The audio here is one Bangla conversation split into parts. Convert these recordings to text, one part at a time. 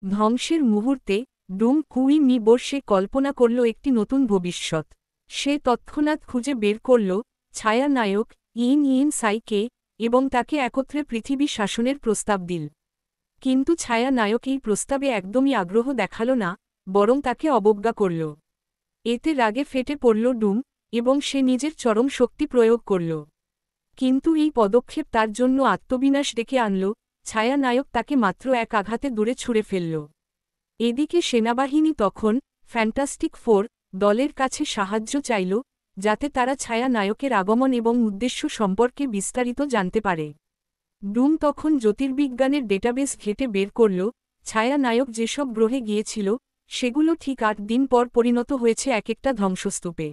ধ্বংসের মুহূর্তে ডুম কুই মিবোর সে কল্পনা করল একটি নতুন ভবিষ্যৎ। সে তৎক্ষণাৎ খুঁজে বের করল ছায়া নায়ক ইন ইন সাইকে এবং তাকে একত্রে পৃথিবী শাসনের প্রস্তাব দিল। কিন্তু ছায়া নায়ক এই প্রস্তাবে একদমই আগ্রহ দেখাল না, বরং তাকে অবজ্ঞা করল। এতে রাগে ফেটে পড়ল ডুম এবং সে নিজের চরম শক্তি প্রয়োগ করল। কিন্তু এই পদক্ষেপ তার জন্য আত্মবিনাশ ডেকে আনল। ছায়া নায়ক তাকে মাত্র এক আঘাতে দূরে ছুঁড়ে ফেলল। এদিকে সেনাবাহিনী তখন ফ্যান্টাস্টিক ফোর দলের কাছে সাহায্য চাইল, যাতে তারা ছায়া নায়কের আগমন এবং উদ্দেশ্য সম্পর্কে বিস্তারিত জানতে পারে। ডুম তখন জ্যোতির্বিজ্ঞানের ডেটাবেস ঘেঁটে বের করল ছায়া নায়ক যেসব গ্রহে গিয়েছিল সেগুলো ঠিক ৮ দিন পর পরিণত হয়েছে এক একটা ধ্বংসস্তূপে।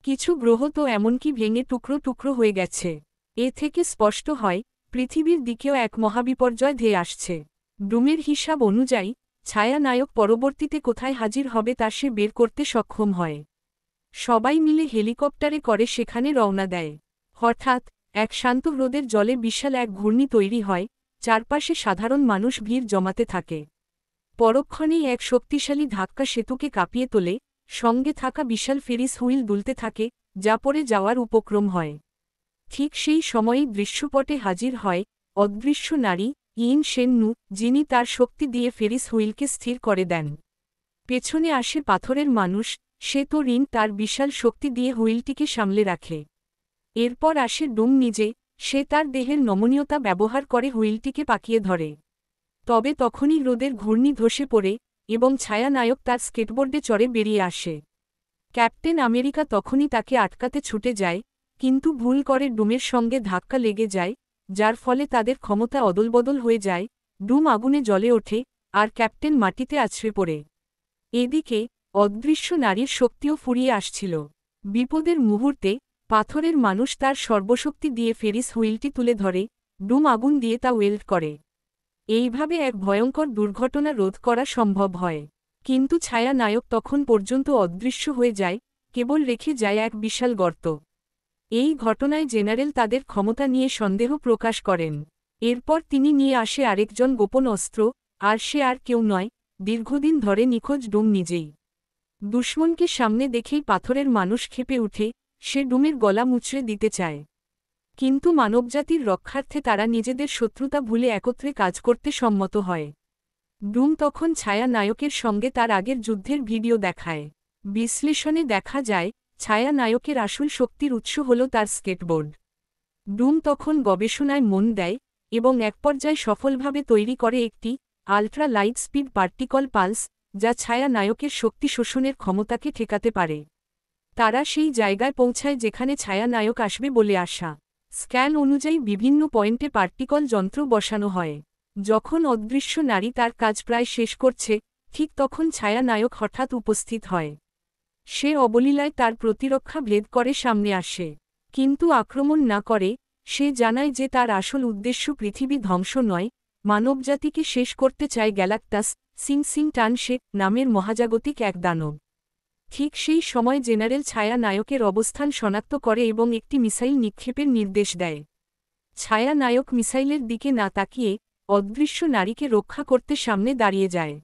কিছু গ্রহ তো এমনকি ভেঙে টুকরো টুকরো হয়ে গেছে। এ থেকে স্পষ্ট হয় পৃথিবীর দিকেও এক মহাবিপর্যয় ধেয়ে আসছে। ডুমের হিসাব অনুযায়ী ছায়া নায়ক পরবর্তীতে কোথায় হাজির হবে তা সে বের করতে সক্ষম হয়। সবাই মিলে হেলিকপ্টারে করে সেখানে রওনা দেয়। হঠাৎ এক শান্ত হ্রদের জলে বিশাল এক ঘূর্ণি তৈরি হয়, চারপাশে সাধারণ মানুষ ভিড় জমাতে থাকে। পরক্ষণেই এক শক্তিশালী ধাক্কা সেতুকে কাঁপিয়ে তোলে, সঙ্গে থাকা বিশাল ফেরিস হুইল দুলতে থাকে, যা পড়ে যাওয়ার উপক্রম হয়। ঠিক সেই সময়েই দৃশ্যপটে হাজির হয় অদৃশ্য নারী ইন শেন্নু, যিনি তার শক্তি দিয়ে ফেরিস হুইলকে স্থির করে দেন। পেছনে আসে পাথরের মানুষ, সে তো রিন তার বিশাল শক্তি দিয়ে হুইলটিকে সামলে রাখে। এরপর আসে ডুম নিজে, সে তার দেহের নমনীয়তা ব্যবহার করে হুইলটিকে পাকিয়ে ধরে। তবে তখনই রোদের ঘূর্ণি ধসে পড়ে এবং ছায়া নায়ক তার স্কেটবোর্ডে চড়ে বেরিয়ে আসে। ক্যাপ্টেন আমেরিকা তখনই তাকে আটকাতে ছুটে যায়, কিন্তু ভুল করে ডুমের সঙ্গে ধাক্কা লেগে যায়, যার ফলে তাদের ক্ষমতা অদলবদল হয়ে যায়। ডুম আগুনে জ্বলে ওঠে আর ক্যাপ্টেন মাটিতে আছড়ে পড়ে। এদিকে অদৃশ্য নারীর শক্তিও ফুরিয়ে আসছিল। বিপদের মুহূর্তে পাথরের মানুষ তার সর্বশক্তি দিয়ে ফেরিস হুইলটি তুলে ধরে, ডুম আগুন দিয়ে তা ওয়েল্ড করে। এইভাবে এক ভয়ঙ্কর দুর্ঘটনা রোধ করা সম্ভব হয়। কিন্তু ছায়া নায়ক তখন পর্যন্ত অদৃশ্য হয়ে যায়, কেবল রেখে যায় এক বিশাল গর্ত। এই ঘটনায় জেনারেল তাদের ক্ষমতা নিয়ে সন্দেহ প্রকাশ করেন। এরপর তিনি নিয়ে আসে আরেকজন গোপন অস্ত্র, আর সে আর কেউ নয়, দীর্ঘদিন ধরে নিখোঁজ ডুম নিজেই। দুশ্মনকে সামনে দেখেই পাথরের মানুষ ক্ষেপে উঠে, সে ডুমের গলা মুচড়ে দিতে চায়। কিন্তু মানবজাতির রক্ষার্থে তারা নিজেদের শত্রুতা ভুলে একত্রে কাজ করতে সম্মত হয়। ডুম তখন ছায়া নায়কের সঙ্গে তার আগের যুদ্ধের ভিডিও দেখায়। বিশ্লেষণে দেখা যায় ছায়া নায়কের আসল শক্তির উৎস হল তার স্কেটবোর্ড। ডুম তখন গবেষণায় মন দেয় এবং এক পর্যায়ে সফলভাবে তৈরি করে একটি ultra light speed particle pulse, যা ছায়া নায়কের শক্তি শোষণের ক্ষমতাকে ঠেকাতে পারে। তারা সেই জায়গায় পৌঁছায় যেখানে ছায়া নায়ক আসবে বলে আশা। স্ক্যান অনুযায়ী বিভিন্ন পয়েন্টে পার্টিকল যন্ত্র বসানো হয়। যখন অদৃশ্য নারী তার কাজ প্রায় শেষ করছে, ঠিক তখন ছায়া নায়ক হঠাৎ উপস্থিত হয়। সে অবলীলায় তার প্রতিরক্ষা ভেদ করে সামনে আসে, কিন্তু আক্রমণ না করে। সে জানায় যে তার আসল উদ্দেশ্য পৃথিবী ধ্বংস নয়, মানবজাতিকে শেষ করতে চায় গ্যালাক্টাস সিং সিং টানশে নামের মহাজাগতিক এক দানব। ঠিক সেই সময় জেনারেল ছায়া নায়কের অবস্থান শনাক্ত করে এবং একটি মিসাইল নিক্ষেপের নির্দেশ দেয়। ছায়া নায়ক মিসাইলের দিকে না তাকিয়ে অদৃশ্য নারীকে রক্ষা করতে সামনে দাঁড়িয়ে যায়।